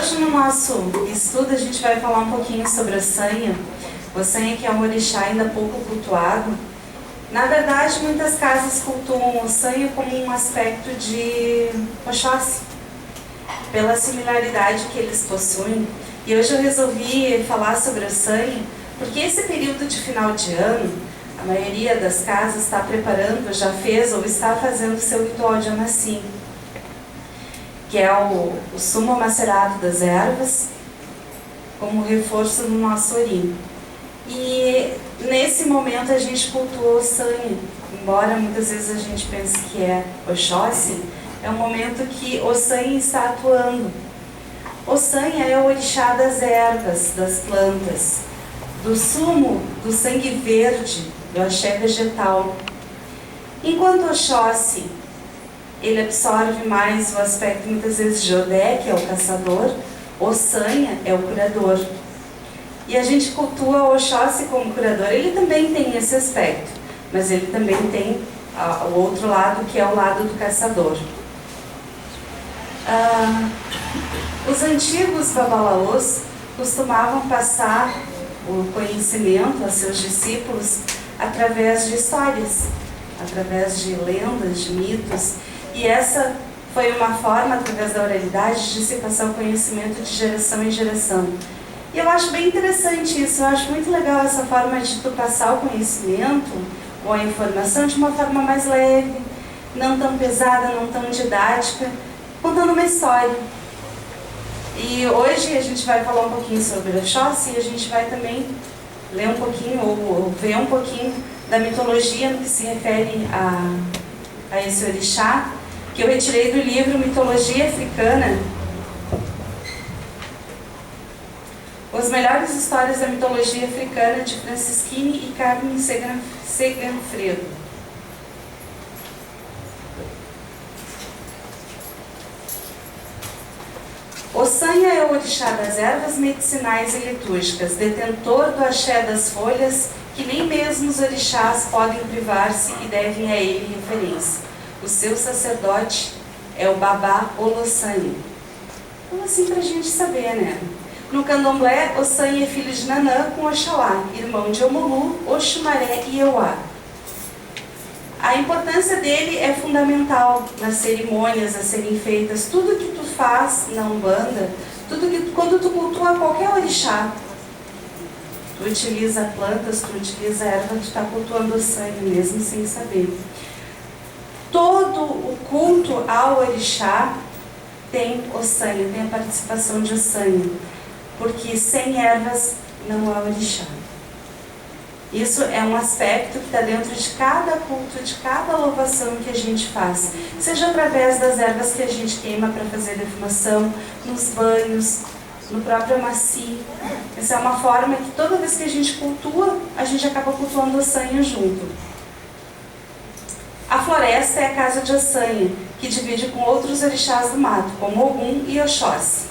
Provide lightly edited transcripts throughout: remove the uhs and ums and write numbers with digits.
hoje no nosso estudo a gente vai falar um pouquinho sobre Ossanha. Ossanha, que é um orixá ainda pouco cultuado. Na verdade, muitas casas cultuam Ossanha como um aspecto de Oxóssi, pela similaridade que eles possuem. E hoje eu resolvi falar sobre Ossanha, porque esse período de final de ano, a maioria das casas está preparando, já fez ou está fazendo seu ritual de Amassim, que é o sumo macerado das ervas, como reforço no nosso orim. E nesse momento a gente cultua Ossanha, embora muitas vezes a gente pense que é Oxóssi, é um momento que Ossanha está atuando. Ossanha é o orixá das ervas, das plantas, do sumo, do sangue verde, do axé vegetal. Enquanto Oxóssi, ele absorve mais o aspecto muitas vezes de Odé, que é o caçador, Ossanha é o curador. E a gente cultua o Oxóssi como curador. Ele também tem esse aspecto, mas ele também tem o outro lado, que é o lado do caçador. Os antigos babalaôs costumavam passar o conhecimento a seus discípulos através de histórias, através de lendas, de mitos. E essa foi uma forma, através da oralidade, de se passar o conhecimento de geração em geração. E eu acho bem interessante isso, eu acho muito legal essa forma de tu passar o conhecimento ou a informação de uma forma mais leve, não tão pesada, não tão didática, contando uma história. E hoje a gente vai falar um pouquinho sobre Oxóssi e a gente vai também ler um pouquinho ou ver um pouquinho da mitologia no que se refere a esse orixá, que eu retirei do livro Mitologia Africana. As melhores histórias da mitologia africana, de Francisquini e Carmen Seganfredo. Ossanha é o orixá das ervas medicinais e litúrgicas, detentor do axé das folhas, que nem mesmo os orixás podem privar-se e devem a ele referência. O seu sacerdote é o Babá Olossanha. Então, assim, para a gente saber, né? No candomblé, Ossanha é filho de Nanã com Oxalá, irmão de Omulu, Oxumaré e Euá. A importância dele é fundamental nas cerimônias a serem feitas. Tudo que tu faz na Umbanda, quando tu cultua qualquer orixá, tu utiliza plantas, tu utiliza erva, tu está cultuando Ossanha mesmo sem saber. Todo o culto ao orixá tem Ossanha, tem a participação de Ossanha, porque sem ervas não há orixá. Isso é um aspecto que está dentro de cada culto, de cada louvação que a gente faz. Seja através das ervas que a gente queima para fazer defumação, nos banhos, no próprio Amassi. Essa é uma forma que toda vez que a gente cultua, a gente acaba cultuando Ossanha junto. A floresta é a casa de Ossanha, que divide com outros orixás do mato, como Ogum e Oxóssi.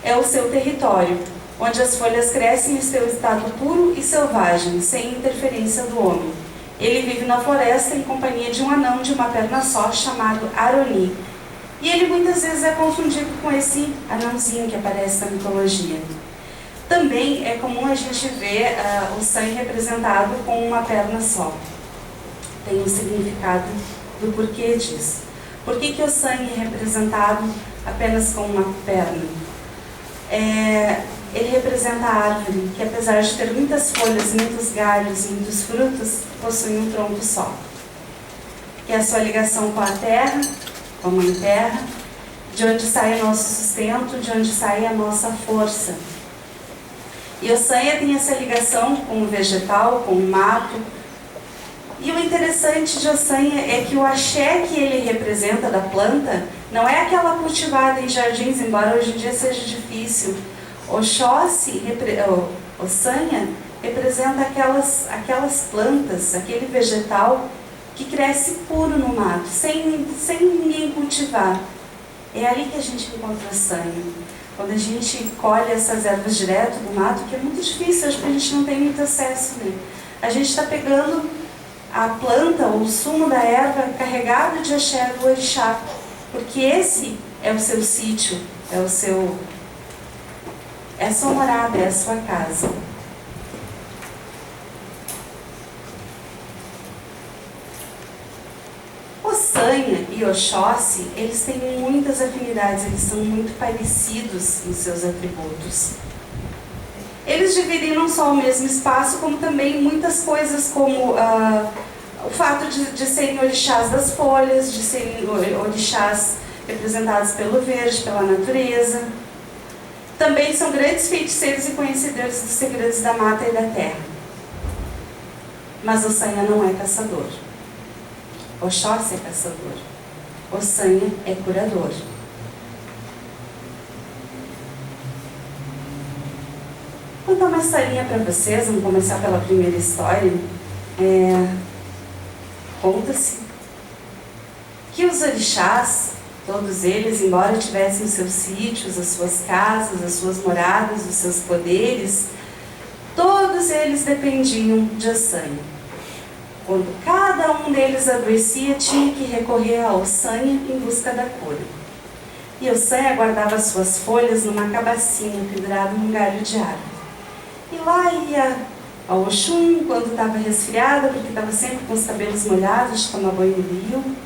É o seu território, onde as folhas crescem em seu estado puro e selvagem, sem interferência do homem. Ele vive na floresta em companhia de um anão de uma perna só, chamado Aroni. E ele muitas vezes é confundido com esse anãozinho que aparece na mitologia. Também é comum a gente ver Ossanha representado com uma perna só. Tem um significado do porquê disso. Por que Ossanha é representado apenas com uma perna? Ele representa a árvore, que apesar de ter muitas folhas, muitos galhos, muitos frutos, possui um tronco só. Que é a sua ligação com a terra, com a mãe terra, de onde sai o nosso sustento, de onde sai a nossa força. E Ossanha tem essa ligação com o vegetal, com o mato. E o interessante de Ossanha é que o axé que ele representa da planta não é aquela cultivada em jardins, embora hoje em dia seja difícil. Ossanha representa aquelas plantas, aquele vegetal que cresce puro no mato, sem ninguém cultivar. É ali que a gente encontra Ossanha. Quando a gente colhe essas ervas direto do mato, que é muito difícil, acho que a gente não tem muito acesso, né? A gente está pegando a planta, ou o sumo da erva, carregado de axé do orixá, porque esse é o seu sítio, é o seu é a sua morada, é a sua casa. Ossanha e Oxóssi, eles têm muitas afinidades, eles são muito parecidos em seus atributos. Eles dividem não só o mesmo espaço, como também muitas coisas, como o fato de serem orixás das folhas, de serem orixás representados pelo verde, pela natureza. Também são grandes feiticeiros e conhecedores dos segredos da mata e da terra. Mas Ossanha não é caçador. Oxóssi é caçador. Ossanha é curador. Vou contar uma historinha para vocês, vamos começar pela primeira história. Conta-se que os orixás, todos eles, embora tivessem os seus sítios, as suas casas, as suas moradas, os seus poderes, todos eles dependiam de Ossanha. Quando cada um deles adoecia, tinha que recorrer a Ossanha em busca da cura. E Ossanha guardava suas folhas numa cabacinha pendurada num galho de árvore. E lá ia a Oxum quando estava resfriada, porque estava sempre com os cabelos molhados de tomar banho no rio.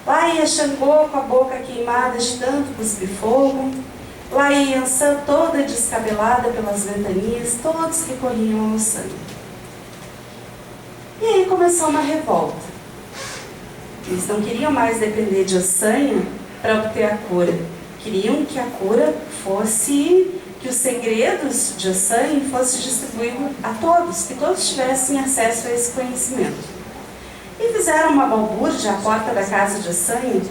Lá ia Xangô com a boca queimada de tanto cuspir fogo. Lá ia Iansã toda descabelada pelas ventanias, todos recorriam a Ossanha. E aí começou uma revolta. Eles não queriam mais depender de Ossanha para obter a cura. Queriam que a cura fosse, que os segredos de Ossanha fossem distribuídos a todos, que todos tivessem acesso a esse conhecimento. E fizeram uma balbúrdia à porta da casa de Ossanha,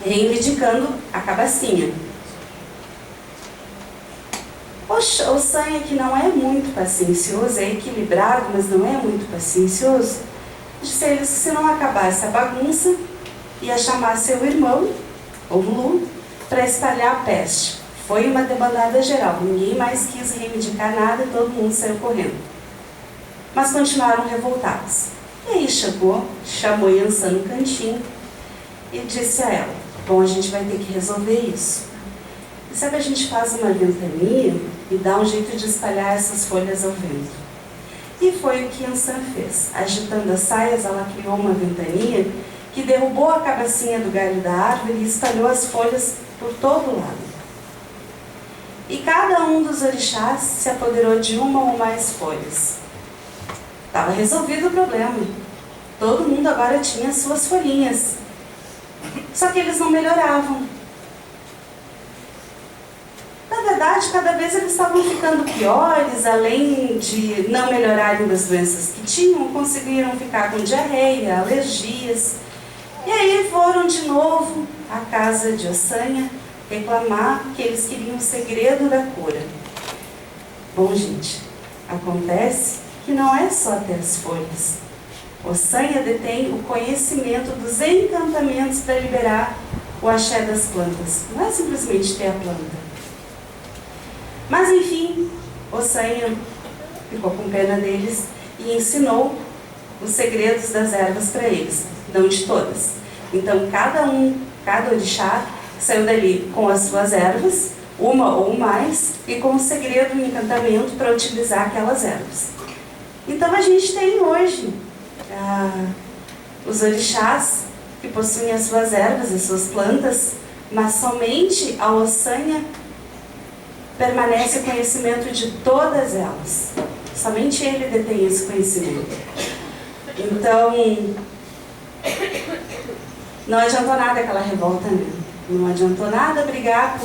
reivindicando a cabacinha. Ossanha, que não é muito paciencioso, é equilibrado, mas não é muito paciencioso, disse a eles que se não acabasse a bagunça, ia chamar seu irmão, o Lu, para espalhar a peste. Foi uma debandada geral, ninguém mais quis reivindicar nada e todo mundo saiu correndo. Mas continuaram revoltados. E aí chamou Iansã no cantinho e disse a ela: bom, a gente vai ter que resolver isso. E sabe, a gente faz uma ventania e dá um jeito de espalhar essas folhas ao vento. E foi o que Iansã fez. Agitando as saias, ela criou uma ventania que derrubou a cabacinha do galho da árvore e espalhou as folhas por todo o lado. E cada um dos orixás se apoderou de uma ou mais folhas. Estava resolvido o problema. Todo mundo agora tinha suas folhinhas. Só que eles não melhoravam. Na verdade, cada vez eles estavam ficando piores, além de não melhorarem das doenças que tinham, conseguiram ficar com diarreia, alergias. E aí foram de novo à casa de Ossanha reclamar que eles queriam o segredo da cura. Bom, gente, acontece que não é só ter as folhas. Ossanha detém o conhecimento dos encantamentos para liberar o axé das plantas. Não é simplesmente ter a planta. Mas enfim, Ossanha ficou com pena deles e ensinou os segredos das ervas para eles, não de todas. Então cada orixá saiu dali com as suas ervas, uma ou mais, e com o segredo, o encantamento para utilizar aquelas ervas. Então a gente tem hoje os orixás que possuem as suas ervas, as suas plantas, mas somente a Ossanha permanece o conhecimento de todas elas. Somente ele detém esse conhecimento. Então, não adiantou nada aquela revolta, né? Não adiantou nada brigar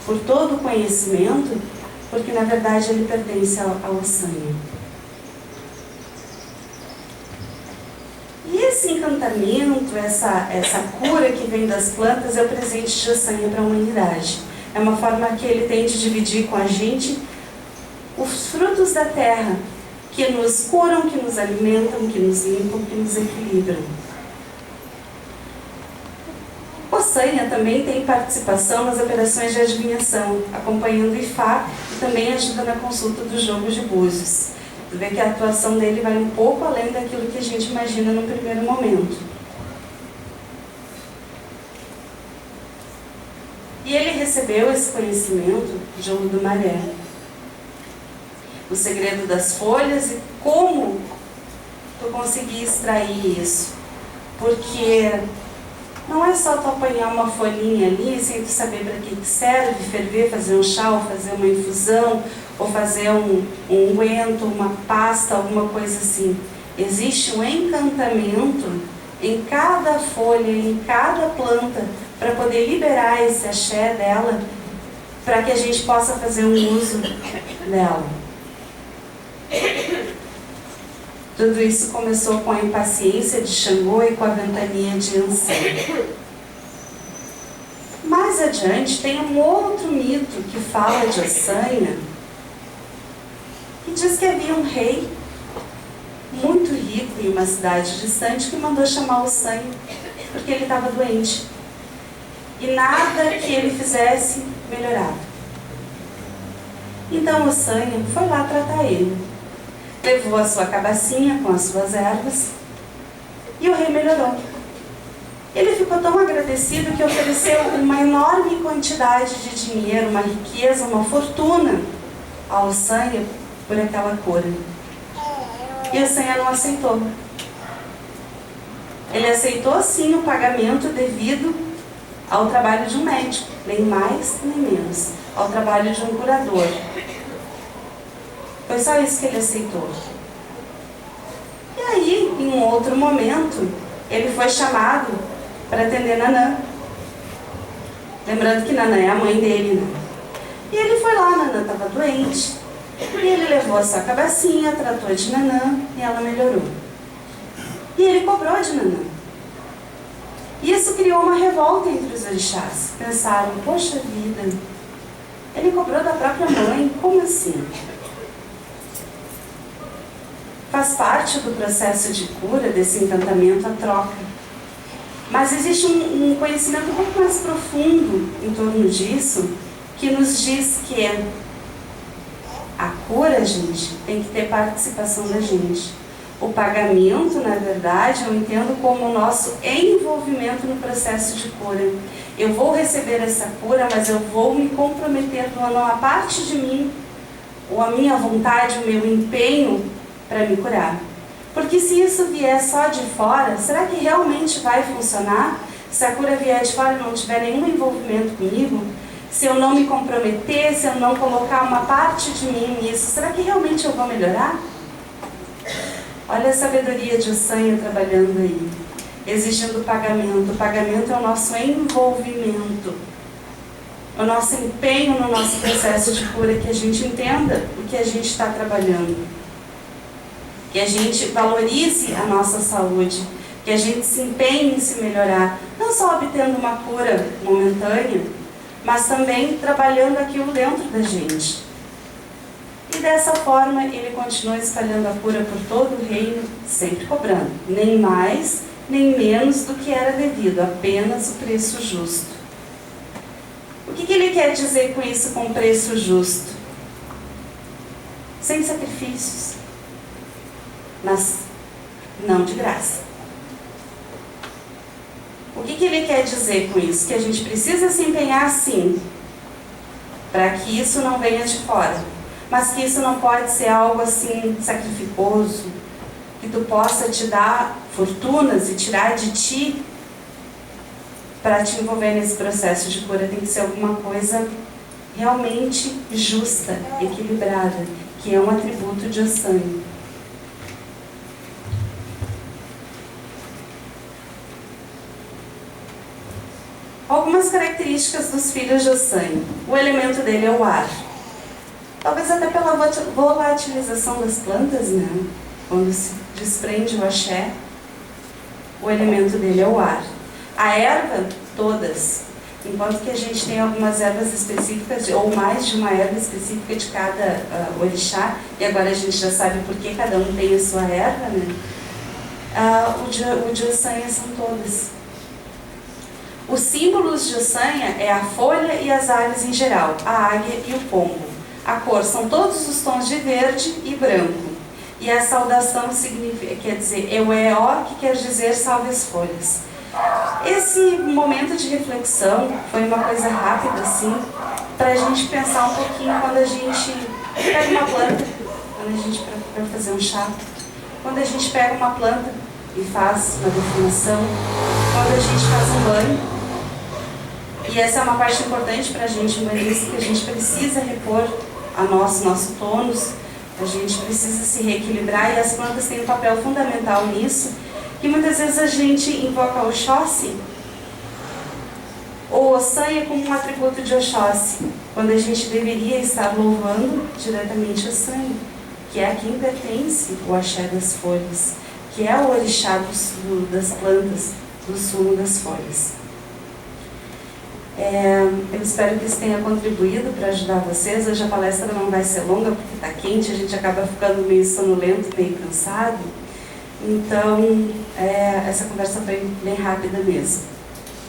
por todo o conhecimento, porque na verdade ele pertence a Ossanha. E esse encantamento, essa cura que vem das plantas é o presente de Ossanha para a humanidade. É uma forma que ele tem de dividir com a gente os frutos da terra, que nos curam, que nos alimentam, que nos limpam, que nos equilibram. Ossanha também tem participação nas operações de adivinhação, acompanhando o Ifá e também ajuda na consulta do jogo de búzios. Tu vê que a atuação dele vai um pouco além daquilo que a gente imagina no primeiro momento. E ele recebeu esse conhecimento de Olodumaré. o segredo das folhas e como tu conseguir extrair isso. Porque não é só tu apanhar uma folhinha ali sem tu saber para que serve, ferver, fazer um chá, ou fazer uma infusão, ou fazer um unguento, uma pasta, alguma coisa assim. Existe um encantamento em cada folha, em cada planta, para poder liberar esse axé dela, para que a gente possa fazer um uso dela. Tudo isso começou com a impaciência de Xangô e com a ventania de Ansem. Mais adiante tem um outro mito que fala de Ossanha, que diz que havia um rei muito rico em uma cidade distante que mandou chamar Ossanha porque ele estava doente. E nada que ele fizesse melhorava. Então Ossanha foi lá tratar ele. Levou a sua cabacinha com as suas ervas e o rei melhorou. Ele ficou tão agradecido que ofereceu uma enorme quantidade de dinheiro, uma riqueza, uma fortuna a Ossanha por aquela cura. E Ossanha não aceitou. Ele aceitou sim o pagamento devido ao trabalho de um médico, nem mais nem menos, ao trabalho de um curador. Foi só isso que ele aceitou. E aí, em um outro momento, ele foi chamado para atender Nanã. Lembrando que Nanã é a mãe dele, né? E ele foi lá, Nanã estava doente. E ele levou a sua cabacinha, tratou de Nanã e ela melhorou. E ele cobrou de Nanã. Isso criou uma revolta entre os orixás. Pensaram, poxa vida, ele cobrou da própria mãe, como assim? Faz parte do processo de cura, desse encantamento, a troca. Mas existe um conhecimento um pouco mais profundo em torno disso, que nos diz que a cura, gente, tem que ter participação da gente. O pagamento, na verdade, eu entendo como o nosso envolvimento no processo de cura. Eu vou receber essa cura, mas eu vou me comprometer doando uma parte de mim, ou a minha vontade, o meu empenho, para me curar. Porque se isso vier só de fora, será que realmente vai funcionar? Se a cura vier de fora e não tiver nenhum envolvimento comigo, se eu não me comprometer, se eu não colocar uma parte de mim nisso, será que realmente eu vou melhorar? Olha a sabedoria de Ossanha trabalhando aí, exigindo pagamento. O pagamento é o nosso envolvimento, o nosso empenho no nosso processo de cura, que a gente entenda o que a gente está trabalhando. Que a gente valorize a nossa saúde, que a gente se empenhe em se melhorar, não só obtendo uma cura momentânea, mas também trabalhando aquilo dentro da gente. E dessa forma ele continua espalhando a cura por todo o reino, sempre cobrando, nem mais nem menos do que era devido, apenas o preço justo. O que ele quer dizer com isso, com preço justo? Sem sacrifícios, mas não de graça. O que ele quer dizer com isso? Que a gente precisa se empenhar sim, para que isso não venha de fora, mas que isso não pode ser algo assim sacrificoso, que tu possa te dar fortunas e tirar de ti para te envolver nesse processo de cura. Tem que ser alguma coisa realmente justa, equilibrada, que é um atributo de Ossanha. Algumas características dos filhos de Ossanha. O elemento dele é o ar. Talvez até pela volatilização das plantas, né? Quando se desprende o axé, o elemento dele é o ar. A erva, todas. Enquanto que a gente tem algumas ervas específicas, ou mais de uma erva específica de cada orixá, e agora a gente já sabe por que cada um tem a sua erva, né? O de Ossanha são todas. Os símbolos de Ossanha é a folha e as aves em geral, a águia e o pombo. A cor são todos os tons de verde e branco. E a saudação significa, quer dizer, Eueó, que quer dizer salve as folhas. Esse momento de reflexão foi uma coisa rápida, assim, para a gente pensar um pouquinho quando a gente pega uma planta quando a gente para fazer um chá, quando a gente pega uma planta e faz uma definição, quando a gente faz um banho. E essa é uma parte importante para a gente humanista, que a gente precisa repor nosso tônus, a gente precisa se reequilibrar, e as plantas têm um papel fundamental nisso, que muitas vezes a gente invoca Oxóssi ou Ossanha como um atributo de Oxóssi, quando a gente deveria estar louvando diretamente Ossanha, que é a quem pertence o axé das folhas, que é o orixá das plantas, do sumo das folhas. Eu espero que isso tenha contribuído para ajudar vocês. Hoje a palestra não vai ser longa, porque está quente, a gente acaba ficando meio sonolento, meio cansado. Então, essa conversa foi bem rápida mesmo.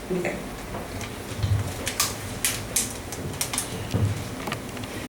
Obrigada.